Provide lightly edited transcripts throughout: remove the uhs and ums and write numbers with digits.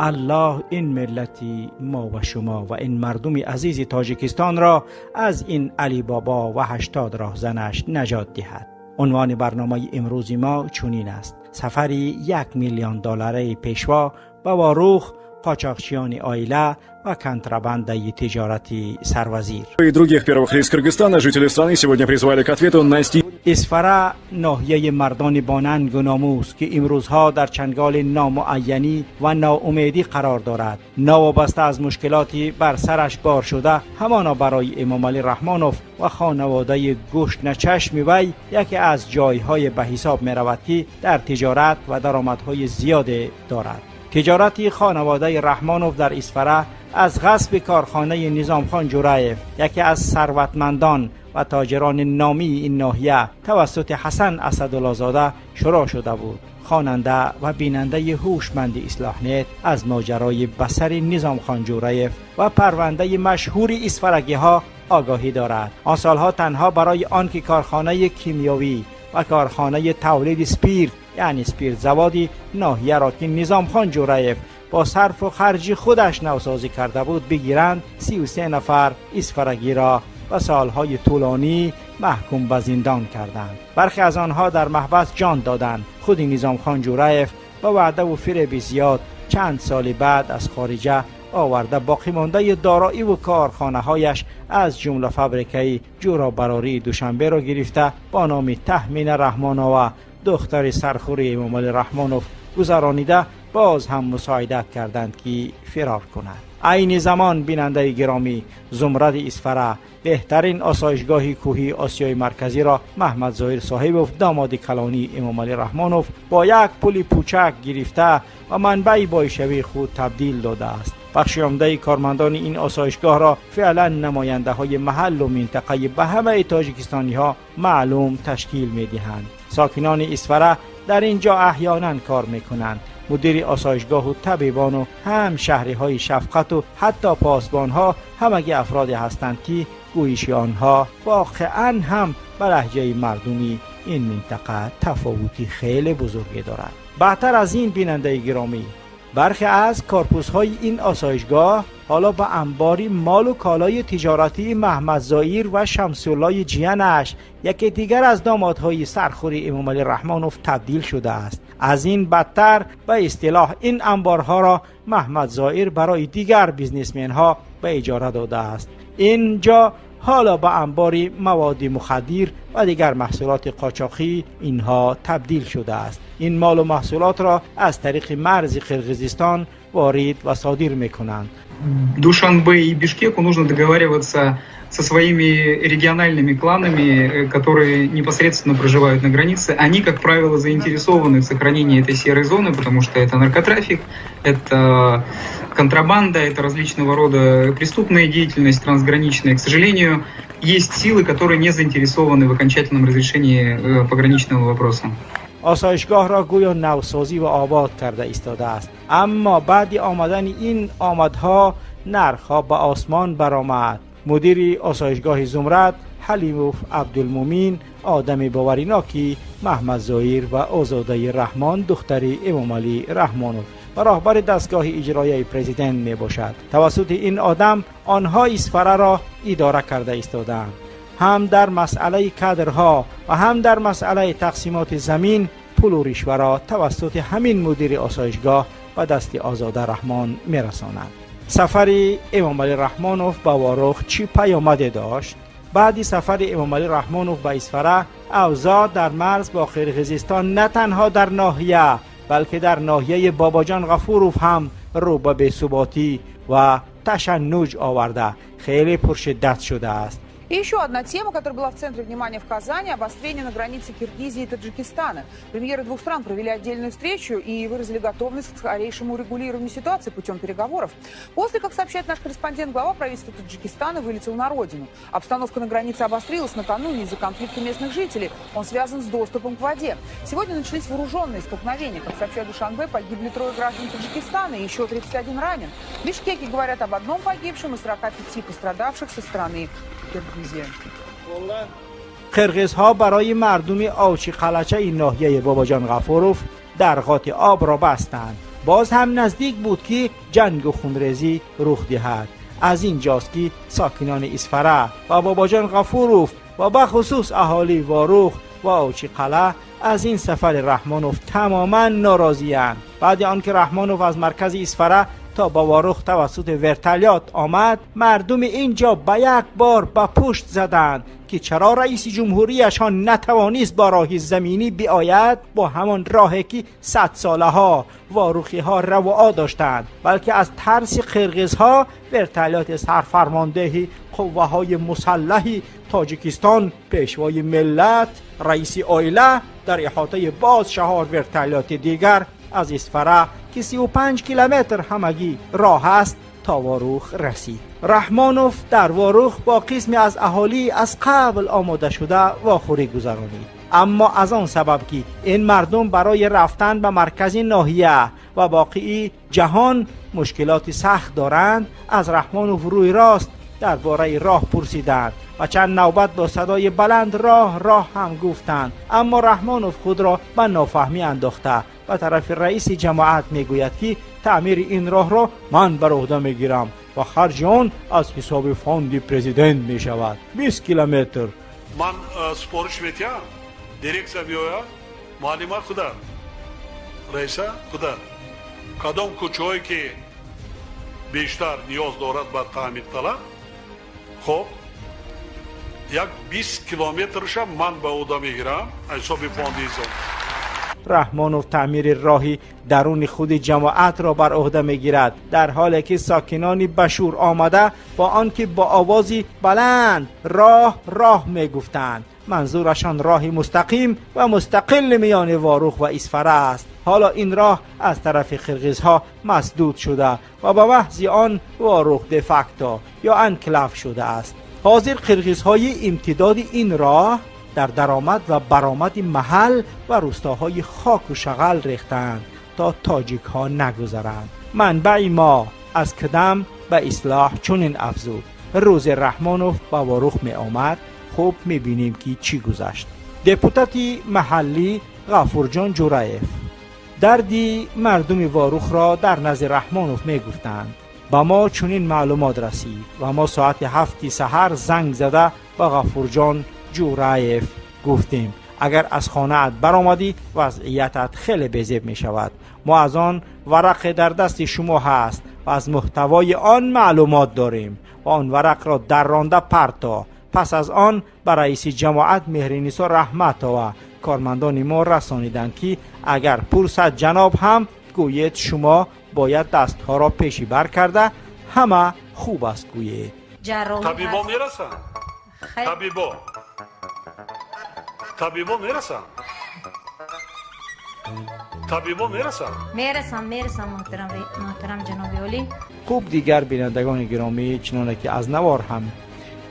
الله این ملتی ما و شما و این مردم عزیز تاجیکستان را از این علی بابا و 80 راهزنش نجات دهد. عنوان برنامه امروز ما چنین است: سفری $1,000,000 پیشوا به واروخ، قاچاقچیان آیله و کنترابند تجارتی سروزیر. И других первых лиц Кыргызстана жители страны сегодня призвали к ответу на اسفره ناحیه مردان باننگ و ناموس که امروزها در چنگال نامعینی و ناامیدی قرار دارد، نوابسته از مشکلاتی بر سرش بار شده، همانا برای امام علی رحمانوف و خانواده گوشت نچشم وی یکی از جایهای به حساب می رود که در تجارت و درآمدهای زیاد دارد. تجارتی خانواده رحمانوف در اسفره از غصب کارخانه نظام خان جورایف، یکی از ثروتمندان و تاجران نامی این ناحیه، توسط حسن اسدالله زاده شروع شده بود. خواننده و بیننده هوشمند اصلاحنت از ماجرای بسر نظام خان جورایف و پرونده مشهور اسفرگی ها آگاهی دارد. آن سالها تنها برای آنکه کارخانه کیمیاوی و کارخانه تولید سپیرت یعنی سپیرت زوادی ناحیه را که نظام خان جورایف با صرف و خرج خودش نوسازی کرده بود بگیرند، 33 نفر اسفرگی را و سالهای طولانی محکوم به زندان کردند. برخی از آنها در محبس جان دادند. خود نظام خان جورایف با وعده و فریب زیاد چند سال بعد از خارجه آورده باقی مانده دارایی و کارخانه هایش از جمله فابریکه جورابراری دوشنبه را گرفته با نام تحمین رحمانوف، دختر سرخوری امام علی رحمانوف، گذرانیده باز هم مساعدت کردند که فرار کند. عین زمان بیننده گرامی، زمرد اسفره بهترین آسایشگاه کوهی آسیای مرکزی را محمد ظاهر صاحبوف داماد کلانی امام علی رحمانوف با یک پل پوچک گرفته و منبع بایشوی خود تبدیل داده است. بخش عمده کارمندان این آسایشگاه را فعلا نماینده های محل و منطقه به همه تاجیکستانی ها معلوم تشکیل می دهند. ساکنان اسفره در اینجا احیانا کار می کنند. مدیر آسایشگاه و طبیبان و هم شهری های شفقت و حتی پاسبان ها همگی افرادی هستند که گویش آنها واقعا هم به لهجه مردمی این منطقه تفاوتی خیلی بزرگی دارد. بهتر از این بیننده گرامی، برخی از کارپوس های این آسایشگاه حالا به انباری مال و کالای تجارتی محمد ظاهر و شمس الله جیانش، یکی دیگر از دامادهای سرخوری امام علی رحمانوف، تبدیل شده است. از این بدتر به اصطلاح این انبارها را محمد ظاهر برای دیگر بیزنسمن ها به اجاره داده است. اینجا حالا به انباری مواد مخدر و دیگر محصولات قاچاقی اینها تبدیل شده است. این مال و محصولات را از طریق مرز قرقیزستان وارد و صادر میکنند. Душанбе и Бишкеку нужно договариваться со своими региональными кланами, которые непосредственно проживают на границе. Они, как правило, заинтересованы в сохранении этой серой зоны, потому что это наркотрафик, это контрабанда, это различного рода преступная деятельность трансграничная. К сожалению, есть силы, которые не заинтересованы в окончательном разрешении пограничного вопроса. آسایشگاه را گویا نوسازی و آباد کرده ایستاده است، اما بعد آمدن این آمدها نرخ‌ها به آسمان برآمد. مدیر آسایشگاه زمرد حلیموف عبدالمومین، آدم باوریناکی محمد ظاهر و آزاده رحمان دختر امام علی رحمانوف و راهبر دستگاه اجرایی پرزیدنت می باشد. توسط این آدم آنها اسفره را اداره کرده ایستادند. هم در مسئله کادرها و هم در مسئله تقسیمات زمین پول و رشوه را توسط همین مدیر آسایشگاه و دست آزاده رحمان میرسانند. سفر امام علی رحمانوف به واروخ چی پیامدی داشت؟ بعد سفر امام علی رحمانوف به اسفره، اوضاع در مرز با قرقیزستان نه تنها در ناحیه بلکه در ناحیه باباجان غفوروف هم رو به بی‌ثباتی و تشنج آورده خیلی پرشدت شده است. И еще одна тема, которая была в центре внимания в Казани – обострение на границе Киргизии и Таджикистана. Премьеры двух стран провели отдельную встречу и выразили готовность к скорейшему урегулированию ситуации путем переговоров. После, как сообщает наш корреспондент, глава правительства Таджикистана вылетел на родину. Обстановка на границе обострилась накануне из-за конфликта местных жителей. Он связан с доступом к воде. Сегодня начались вооруженные столкновения. Как сообщает Душанбе, погибли 3 граждан Таджикистана и еще 31 ранен. В Бишкеке говорят об одном погибшем и 45 пострадавших со стороны Киргизии. قرقیزها برای مردم آوچی قلچه این ناحیه باباجان غفوروف درغات آب را بستند. باز هم نزدیک بود که جنگ و خونریزی رخ دهد. از این جاست که ساکنان اسفره و باباجان غفوروف و بخصوص اهالی واروخ و اوچی قلعه از این سفر رحمانوف تماما ناراضی‌اند. بعد آنکه رحمانوف از مرکز اسفره تا با واروخ توسط ورتالیات آمد، مردم اینجا به یک بار به پشت زدند که چرا رئیس جمهوریشان نتوانست با راه زمینی بیاید، با همان راهی که 100 ساله ها واروخی ها روا داشتند، بلکه از ترس قرقیزها ورتالیات سرفرمانده قوه های مسلح تاجیکستان، پیشوای ملت، رئیس آیله در احاطه باز 4 ورتالیات دیگر از اسفره که 35 کیلومتر همگی راه است تا واروخ رسید. رحمانوف در واروخ با قسمی از اهالی از قبل آماده شده واخوری گذرانید، اما از آن سبب که این مردم برای رفتن به مرکز ناحیه و باقی جهان مشکلات سخت دارند، از رحمانوف روی راست درباره راه پرسیدند و چند نوبت با صدای بلند راه هم گفتند، اما رحمانوف خود را به نافهمی انداخته و طرف رئیس جماعت میگوید که تعمیر این راه را من بر عهده میگیرم و خرج آن از حساب فوند پرزیدنت می شود. 20 کیلومتر. من سپارش میتیم دیرکسیا بیاید معلومات خدا رئیس خدا کدام کوچه‌ای که بیشتر نیاز دارد به تعمیر طلب، خب یک 20 کیلومترش من به عهده میگیرم حساب فوند ایزان. رحمانوف تعمیر راهی درون خود جماعت را بر عهده میگیرد، در حالی که ساکنان بشور آمده با آنکه با آوازی بلند راه میگفتند، منظورشان راهی مستقیم و مستقل میان واروخ و اسفره است. حالا این راه از طرف قرقیزها مسدود شده و به محض آن واروخ دفکتا یا انکلاف شده است. حاضر قرقیزهای امتداد این راه در درآمد و برآمد محل و روستاهای خاک و شغل ریختند تا تاجیک ها نگذرند. منبع ما از کدم به اصلاح چنین افزود. روز رحمانوف به واروخ می آمد، خوب می بینیم که چی گذشت. دپوتاتی محلی غفورجان جورایف دردی مردم واروخ را در نزد رحمانوف می گفتند. با ما چنین معلومات رسید و ما ساعت 7 سحر زنگ زده با غفورجان جورایف گفتیم اگر از خانه‌ات برآمدی وضعیتت خیلی بزیب می شود. ما از آن ورق در دست شما هست و از محتوای آن معلومات داریم و آن ورق را در رانده پرتا. پس از آن به رئیس جماعت مهرنیسا رحمت و کارمندان ما رسانیدند که اگر پرسد جناب هم گوید شما باید دستها را پیشی بر کرده، همه خوب است گوید. طبیبا میرسن، طبیبا میرسن محترم جناب عالی. خوب دیگر بینندگان گرامی، چنانه که از نوار هم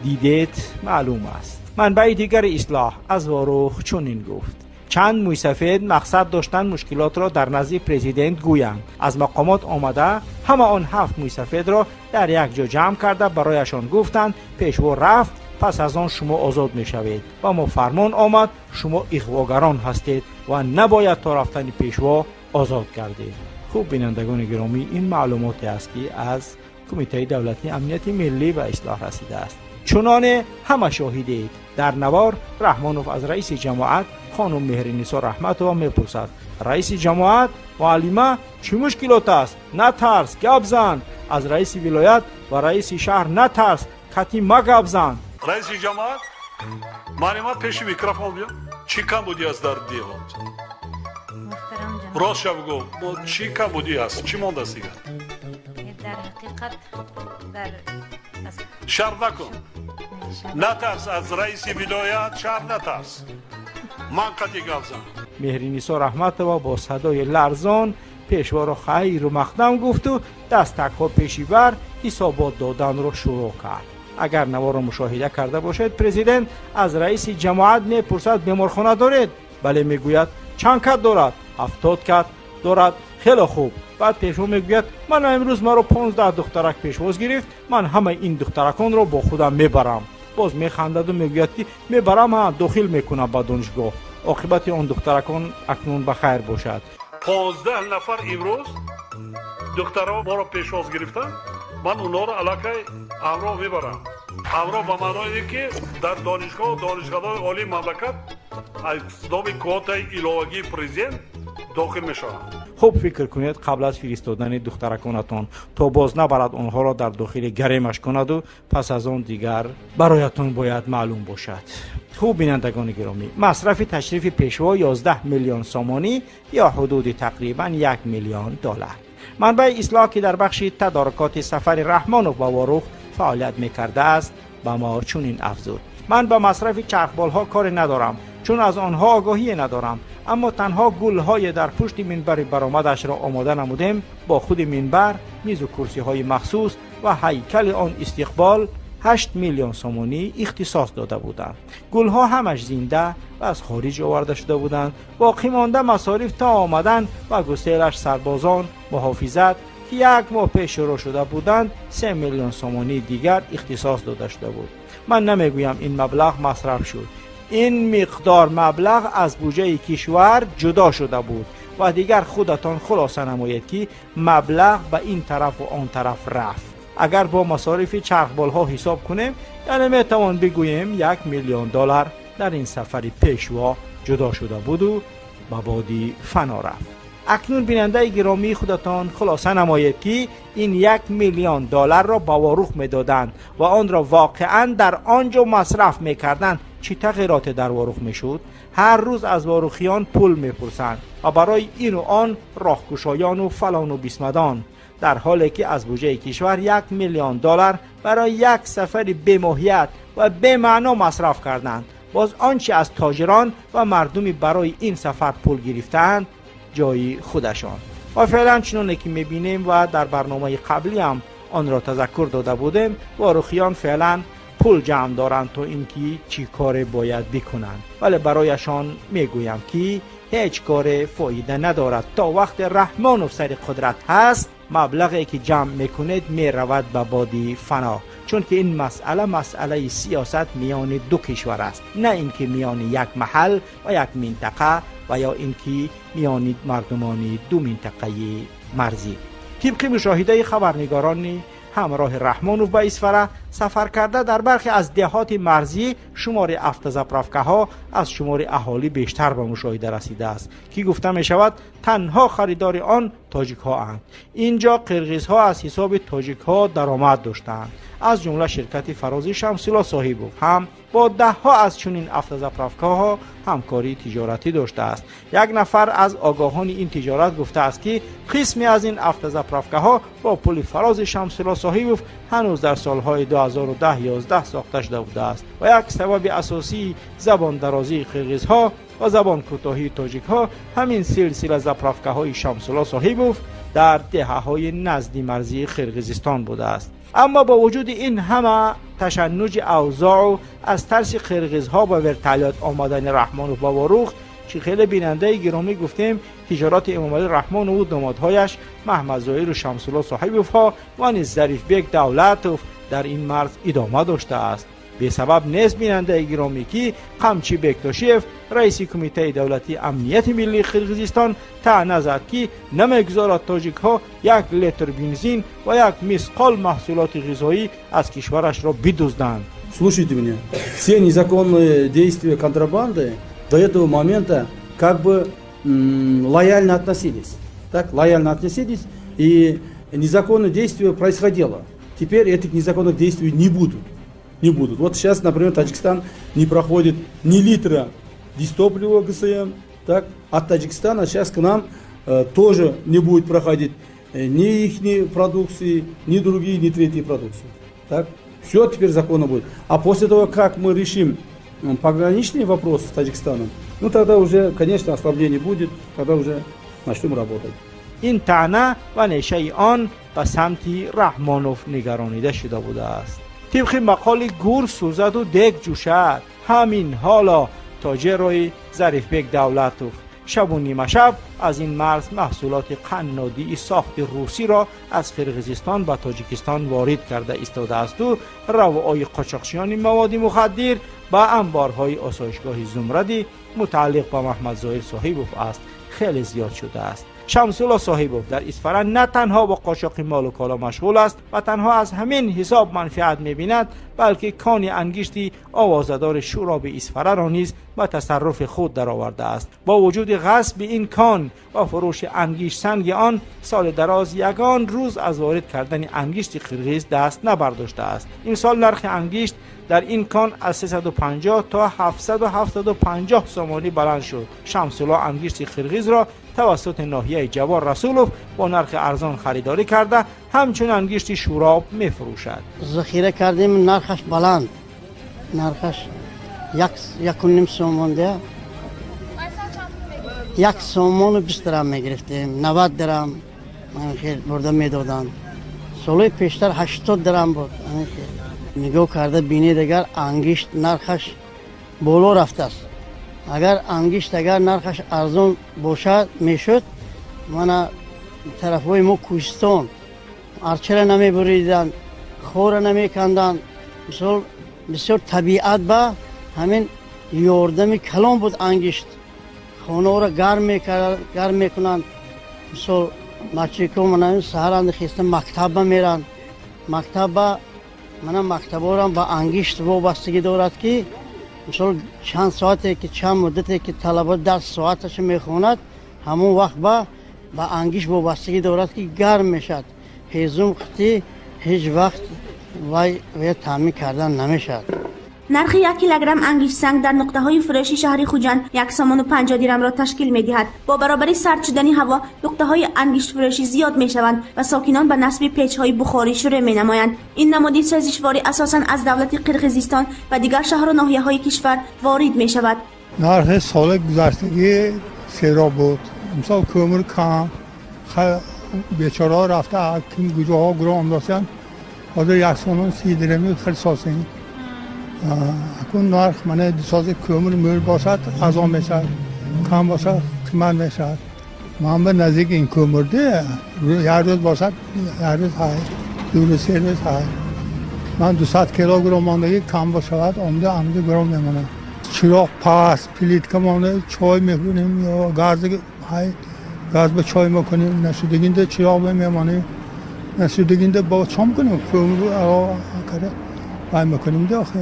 دیدید معلوم است. منبع دیگر اصلاح از واروخ چنین گفت: چند موی سفید مقصد داشتن مشکلات را در نزد پرزیدنت گویند. از مقامات آمده همه آن 7 موی سفید را در یک جا جمع کرده برایشان گفتند پیشوا رفت، پس از آن شما آزاد می شوید و ما فرمان آمد شما اغواگران هستید و نباید تا رفتن پیشوا آزاد گردید. خوب بینندگان گرامی، این معلوماتی است که از کمیته دولتی امنیت ملی و اصلاح رسیده است. چنانه همه شاهدید. در نوار رحمانوف از رئیس جماعت خانم مهرنیسا رحمتووا میپرسد: رئیس جماعت معلمه چی مشکلات است؟ نترس، گپ زن. از رئیس ولایت و رئیس شهر نترس، کتی ما گپ زن. رئیس جماعت معلومات پیش میکروفون بیا. چی کم بودی از در دیوان؟ راست شو بگو، چی کم بودی است؟ چی مونده است دیگر؟ در حقیقت شر نکن، نترس. از رئیس ولایت شر نترس. من قدی گپ زن. مهرنیسا رحمتووا با صدای لرزان پیشوا را خیر و مقدم گفت و دستک ها پیشی بر حسابات دادن را شروع کرد. اگر نوار را مشاهده کرده باشد، پرزیدنت از رئیس جماعت میپرسد بیمارخانه دارید؟ بله میگوید. چند کت دارد؟ 70 کت دارد. خیلی خوب. بعد پیشوا میگوید من امروز مرا 15 دخترک پیشواز گرفت، من همه این دخترکان را با خودم میبرم. باز میخندد و میگوید که میبرم ها داخل میکنم به دانشگاه. عاقبت آن دخترکان اکنون بخیر باشد. 15 نفر امروز دخترها ما رو پیشواز گرفتن، من اونا رو علاقه همراه میبرم. همراه به معنای که در دانشگاه عالی مملکت از نام کوتای ایلاوگی پرزیدنت داخل میشوند. خوب فکر کنید قبل از فرستادن دخترکانتان تا باز نبرد آنها را در داخل گریمش کند و پس از آن دیگر برایتان باید معلوم باشد. خوب بینندگان گرامی، مصرف تشریف پیشوا 11 میلیون سامانی یا حدود تقریبا 1 میلیون دلار. منبع اصلاح که در بخش تدارکات سفر رحمانوف به واروخ فعالیت میکرده است به ما چنین افزود: من به مصرف چرخبال ها کار ندارم چون از آنها آگاهی ندارم، اما تنها گل های در پشت منبر برآمدش را آماده نمودیم. با خود منبر، میز و کرسی های مخصوص و هیکل آن استقبال 8 میلیون سامانی اختصاص داده بودند. گل ها همش زنده و از خارج آورده شده بودند. باقی مانده مصارف تا آمدن و گسیلش سربازان محافظت که 1 ماه پیش شروع شده بودند 3 میلیون سامانی دیگر اختصاص داده شده بود. من نمیگویم این مبلغ مصرف شد. این مقدار مبلغ از بودجه کشور جدا شده بود و دیگر خودتان خلاصه نمایید که مبلغ به این طرف و آن طرف رفت. اگر با مصارف چرخبال ها حساب کنیم، یعنی میتوان بگوییم 1 میلیون دلار در این سفر پیشوا جدا شده بود و به بادی فنا رفت. اکنون بیننده گرامی خودتان خلاصه نمایید که این 1 میلیون دلار را به واروخ میدادند و آن را واقعا در آنجا مصرف میکردند. چی تغییرات در واروخ میشد؟ هر روز از واروخیان پول میپرسند و برای این و آن راهگشایان و فلان و بیسمدان، در حالی که از بودجه کشور 1 میلیون دلار برای یک سفر بی ماهیت و بی معنا مصرف کردند. باز آنچه از تاجران و مردمی برای این سفر پول گرفتند جای خودشان. و فعلا چنانه که میبینیم و در برنامه قبلی هم آن را تذکر داده بودیم، واروخیان فعلا پول جمع دارند تا اینکه چی کار باید بکنند، ولی برایشان میگویم که هیچ کار فایده ندارد. تا وقت رحمانوف سر قدرت هست، مبلغی که جمع میکنید میرود به بادی فنا، چون که این مسئله سیاست میان دو کشور است، نه اینکه میان یک محل و یک منطقه و یا اینکه میان مردمان دو منطقه مرزی. طبق مشاهده خبرنگاران همراه رحمانوف به اسفره سفر کرده، در برخی از دهات مرزی شمار افتزپرفکه ها از شمار اهالی بیشتر به مشاهده رسیده است که گفته می شود تنها خریدار آن تاجیک ها اند. اینجا قرقیز ها از حساب تاجیک ها درآمد داشتند. از جمله شرکت فرازی شمس‌الله صاحبوف هم با 10 ها از چنین افتزپرفکه ها همکاری تجارتی داشته است. یک نفر از آگاهان این تجارت گفته است که قسمی از این افتزپرفکه ها با پل فراز شمس‌الله صاحبوف هنوز در سالهای 2010-11 ساخته شده بوده است و یک سبب اساسی زبان درازی قرقیز ها و زبان کوتاهی تاجیک ها همین سلسله زپرفکه های شمس‌الله صاحبوف در دهه‌های نزدی مرزی قرقیزستان بوده است. اما با وجود این همه تشنج اوضاع از ترس قرقیزها با ورتعلیات آمدن رحمانوف با واروخ، که خیلی بیننده گرامی گفتیم تجارت امام علی رحمانوف و دامادهایش محمد ظاهر و شمس‌الله صاحبوف ها و نیز ظریف بیگ دولتوف در این مرز ادامه داشته است. به سبب نیست بیننده گرامی که قمچی بکتاشیف رئیس کمیته دولتی امنیت ملی قرقیزستان طعنه زد که نمیگذارد تاجیک ها 1 لیتر بنزین و 1 مسقال محصولات غذایی از кишвараш را بدزدند. Слушайте меня, все незаконные действия контрабанды до этого момента как бы лояльно относились. Так, лояльно относились, и незаконные действия происходило. Теперь этих незаконных действий не будут. Вот сейчас, например, Таджикистан не проходит ни литра дистоплива ГСМ, так, от Таджикистана сейчас к нам тоже не будет проходить ни их продукции, ни другие, ни третьи продукции. Так, все теперь законно будет. А после того, как мы решим пограничные вопросы с Таджикистаном, ну тогда уже, конечно, ослабление будет, тогда уже начнем работать. این طعنه و نشه آن به سمت رحمانوف نگرانیده شده بوده است. طبق مقال گور سوزد و دیگ جوشد، همین حالا تاجر ظریف بیگ دولتوف شب و نیمه شب از این مرز محصولات قنادی ساخت روسی را از قرقیزستان به تاجیکستان وارد کرده ایستاده است و روای قاچاقچیان مواد مخدر به انبارهای آسایشگاه زمردی متعلق به محمد ظاهر صاحبوف است خیلی زیاد شده است. شمس‌الله صاحبوف در اسفره نه تنها با قاچاق مال و کالا مشغول است و تنها از همین حساب منفعت می‌بیند، بلکه کان انگشتی آوازدار شوراب اسفره را نیز به تصرف خود درآورده است. با وجود غصب این کان و فروش انگشت سنگ آن، سال دراز یگان روز از وارد کردن انگشت قرغیز دست نبرداشته است. این سال نرخ انگشت در این کان از 350 تا 750 سومانی بلند شد. شمس‌الله انگشت قرغیز را توسط ناحیه جوار رسولوف با نرخ ارزان خریداری کرده، همچون انگشت شوراب می‌فروشد. ذخیره کردیم، نرخش بلند، نرخش 1.5 سومون ده. 1 سومون و 20 درم میگرفتیم، 90 درم من خیلی برده میدادن. سال پیشتر 80 درم بود. نگاه کرده بینید اگر انگشت نرخش بالا رفته است. اگر انگشت نرخش ارزان باشد میشد، من طرفای ما کوهستان ارچه نمی بریدن، خور نمی کندن، بسیار طبیعت با همین یاردم کلام بود. انگشت خانه را گرم میکنن. مثلا بچه که من سهر اندخیستم مکتب میرن، مکتب من مکتب را با انگشت وابستگی دارد که مثلا چند ساعته که چند مدته که طلبه درس ساعتش میخواند، همون وقت با انگشت وابستگی دارد که گرم میشد. هیزم خطی هیچ وقت وی تامین کردن نمیشد. نرخ 1 کیلوگرم انگشت سنگ در نقطه‌های فروشی شهر خوجند 1 سوم و 50 درم را تشکیل می‌دهد. با برابری سرد شدن هوا، نقطه‌های انگشت فروشی زیاد می‌شوند و ساکنان به نصب پیچ‌های بخاری شروع می‌نمایند. این نماد سازشواری اساساً از دولت قرقیزستان و دیگر شهر و ناحیه‌های کشور وارد می‌شود. نرخ سال گذشته سیراب بود. مثلا کومر کام بیچاره رفته که گروها گرام داشتن، حالا 1 سوم و 30 درمی خرید سازیم. اون نرخ من دیساز کومر مور باشد از آن میشد، کم باشد کمن میشد. من به نزدیک این کومر ده یک روز باشد، یک روز های، 2 روز 3 روز های. من 200 کیلوگرم ماندگی کم باشد، آمده گرم میمونه. چراغ پاس پلیت که مانده چای میکنیم یا گاز به چای میکنیم، نشودگینده چراغ میمانیم، نشودگینده با چام کنیم کومر رو کرده باید میکنیم داخل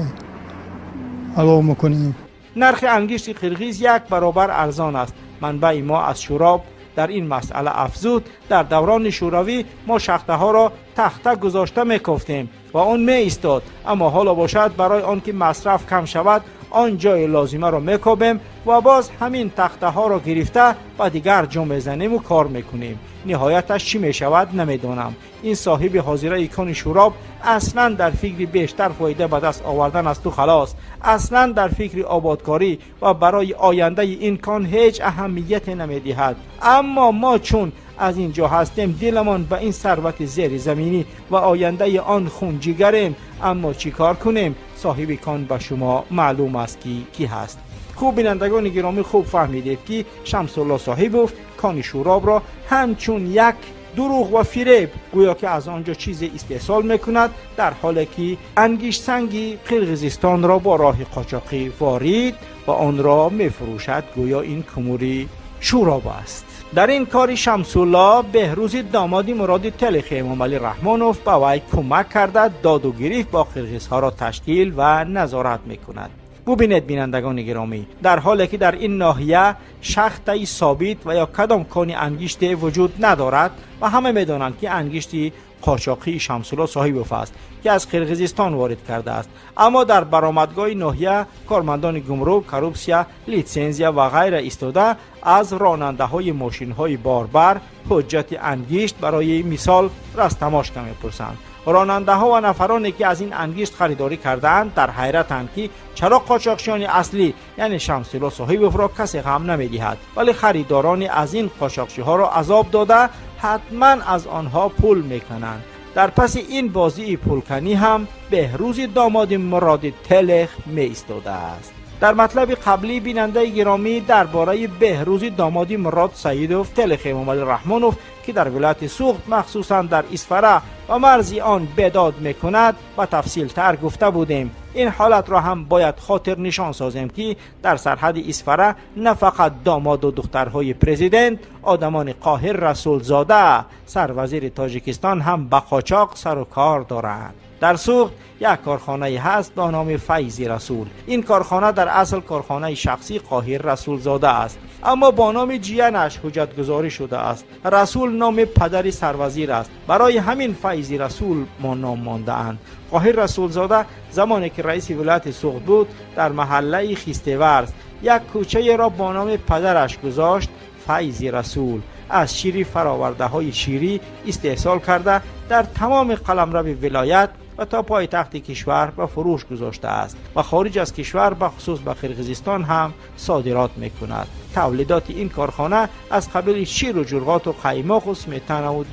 علاوه میکنیم. نرخ انگشت قرغیز 1 برابر ارزان است. منبع ما از شوراب در این مسئله افزود. در دوران شوروی ما شخته ها را تخته گذاشته میکفتیم و آن می ایستاد، اما حالا باشد برای آن که مصرف کم شود آن جای لازمه را میکوبیم و باز همین تخته ها را گرفته و دیگر جا میزنیم و کار میکنیم. نهایتش چی میشود نمیدانم. این صاحب حاضره کان شوراب اصلا در فکر بیشتر فایده به دست آوردن است و خلاص، اصلا در فکر آبادکاری و برای آینده این کان هیچ اهمیت نمیدهد. اما ما چون از اینجا هستیم دلمان به این ثروت زیر زمینی و آینده آن خونجگریم، اما چی کار کنیم؟ صاحب کان به شما معلوم است کی هست. خوب بینندگان گرامی خوب فهمیدید که شمس‌الله صاحبوف کان شوراب را همچون یک دروغ و فریب گویا که از آنجا چیز استحصال میکند، در حالی که انگشت سنگی قرقیزستان را با راه قاچاقی وارد و آن را میفروشد گویا این کومری شوراب است. در این کار شمس‌الله بهروز دامادی مراد تلخ امام علی رحمانوف به وی کمک کرده داد و گریخت با قرقیزها را تشکیل و نظارت میکند. ببینید بینندگان گرامی، در حالی که در این ناحیه شخته ثابت و یا کدام کانی انگشت وجود ندارد و همه میدانند که انگشتی قاچاقی شمس‌الله صاحبوف است که از قرقیزستان وارد کرده است، اما در برآمدگاه ناحیه کارمندان گمرک، کروپسیا، لیسنزیا و غیره ایستاده از راننده های ماشین های باربر حجت انگشت برای مثال رستماش میپرسند. راننده ها و نفرانی که از این انگشت خریداری کردند در حیرتند که چرا قاچاقچیان اصلی یعنی شمس‌الله صاحبوف را کسی غم نمیدهد، ولی خریداران از این قاچاقچی ها را عذاب داده حتما از آنها پول میکنند. در پس این بازی پولکنی هم بهروز داماد مراد تلخ می ایستاده است. در مطلب قبلی بیننده گرامی درباره بهروز داماد مراد سیدوف تلخ امام علی رحمانوف که در ولایت سوخت مخصوصا در اسفره و مرز آن بداد میکند و تفصیل تر گفته بودیم. این حالت را هم باید خاطر نشان سازیم که در سرحد اسفره نه فقط داماد و دخترهای پرزیدنت، آدمان قاهر رسولزاده سروزیر تاجیکستان هم به قاچاق سر و کار دارند. در سوخت یک کارخانه هست به نام فیض رسول. این کارخانه در اصل کارخانه شخصی قاهر رسولزاده است، اما با نام جیانش حجت گذاری شده است. رسول نام پدر سروزیر است، برای همین فیض رسول ما نام مانده اند. قاهر رسولزاده زمانی که رئیس ولایت سوخت بود در محله خیستورز یک کوچه را با نام پدرش گذاشت فیض رسول. از شیری فراورده های شیری استحصال کرده در تمام قلمرو ولایت و تا پای تخت کشور به فروش گذاشته است و خارج از کشور به خصوص به قرقیزستان هم صادرات میکند. تولیدات این کارخانه از قبیل شیر و جرغات و قیماق و سمیتانه و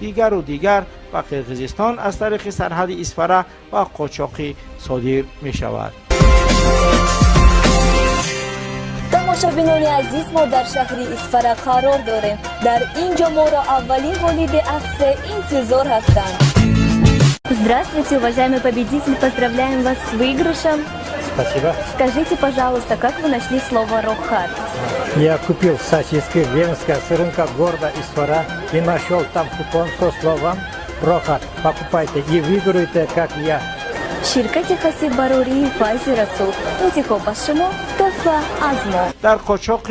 دیگر به قرقیزستان از طریق سرحد اسفره و قاچاقی صادر می شود. تماشابینان عزیز، ما در شهر اسفره قرار داریم. در اینجا ما را اولین ولید عکس انتظار هستند. Здравствуйте, уважаемый победитель, поздравляем вас с выигрышем. Спасибо. Скажите, пожалуйста, как вы нашли слово «рохат»? Я купил в сосиски венская с рынка города Исфара и нашел там купон со словом «рохат». Покупайте и выиграйте, как я. شرکت خاص بروری فیض رسول انتخاب از شما دفع از ما. در قاچاق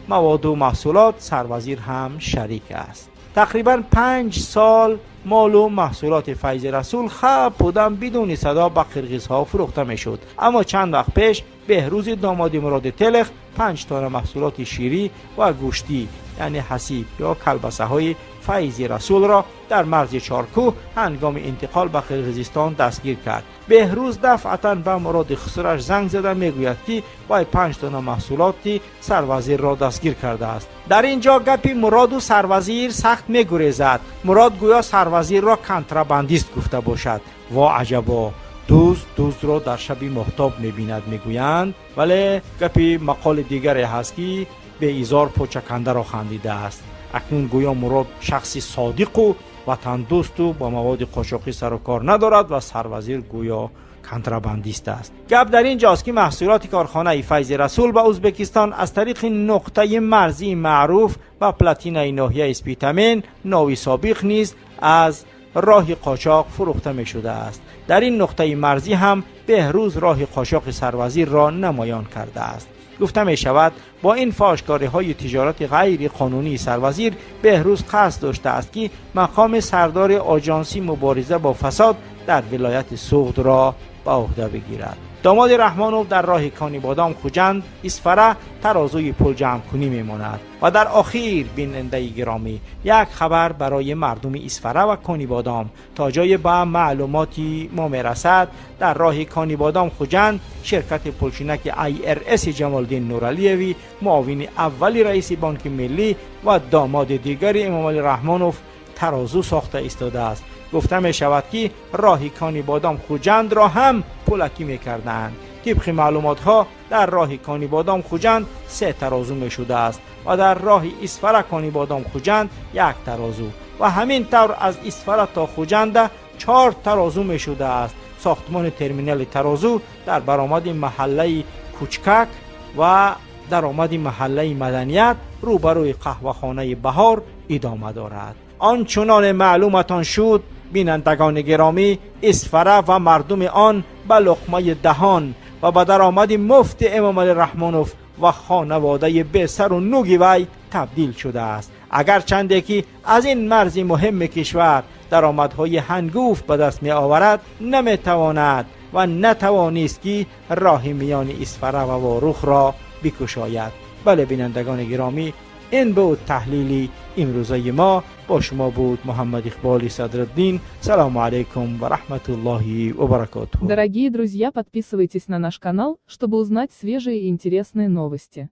مواد و محصولات سروزیر هم شریک است. تقریبا 5 سال مال و محصولات فیض رسول خب بودن بدون صدا به قرقیزها فروخته میشد، اما چند وقت پیش بهروز داماد مراد تلخ 5 تن محصولات شیری و گوشتی یعنی حسیب یا کلبسه های فیض رسول را در مرز چارکوه هنگام انتقال به قرقیزستان دستگیر کرد. بهروز دفعتا به مراد خسرش زنگ زده میگوید که با 5 تن محصولاتی سروزیر را دستگیر کرده است. در اینجا گپی مراد و سروزیر سخت میگریزد. مراد گویا سروزیر را کنتراباندیست گفته باشد. وا عجبا، دوست را در شب مهتاب میبیند میگویند، ولی گپی مقال دیگری هست که به ایزار پوچکنده را خندیده است. اکنون گویا مراد شخصی صادق و وطن دوست و با مواد قاچاقی سر و کار ندارد و سروزیر گویا کنتراباندیست است. گپ در اینجاست که محصولات کارخانه فیض رسول به ازبکستان از طریق نقطه مرزی معروف و پلاتینای ناحیه اسپیتامین ناوی سابق نیز از راه قاچاق فروخته می شده است. در این نقطه مرزی هم بهروز راه قاچاق سروزیر را نمایان کرده است. گفته می شود با این فاحشکاری های تجارت غیر قانونی سروزیر بهروز قصد داشته است که مقام سردار آژانسی مبارزه با فساد در ولایت سوخت را به عهده بگیرد. داماد رحمانوف در راه کانیبادام خوجند اسفره ترازوی پل جمع کنی میماند. و در آخر بیننده گرامی یک خبر برای مردم اسفره و کانیبادام تا جای به معلوماتی ما میرسد. در راه کانیبادام خوجند شرکت پلچینک IRS جمالدین نورعلیوی معاون اولی رئیس بانک ملی و داماد دیگری امام علی رحمانوف ترازو ساخته ایستاده است. گفته می شود که راه کانیبادام خوجند را هم پلکی می کردند. طبق معلومات ها در راه کانیبادام خوجند 3 ترازو می شده است و در راه اسفره کانیبادام خوجند 1 ترازو و همین طور از اسفره تا خوجند 4 ترازو می شده است. ساختمان ترمینال ترازو در برآمد محله کوچکک و در آمد محله مدنیت روبروی قهوه‌خانه بهار ادامه دارد. آنچنان معلومتان شد بینندگان گرامی، اسفره و مردم آن به لقمه دهان و به درآمد مفت امام علی رحمانوف و خانواده به سر و نوگ وی تبدیل شده است. اگر چنده که از این مرز مهم کشور درآمدهای هنگفت به دست می آورد، نمی تواند و نتوانست که راه میان اسفره و واروخ را بکشاید. بله بینندگان گرامی، این بود تحلیلی امروزه ما. با شما بود محمد اقبالی صدرالدین. سلام علیکم و رحمت الله و برکاته. Дорогие друзья, подписывайтесь на наш канал, чтобы узнать свежие и интересные новости.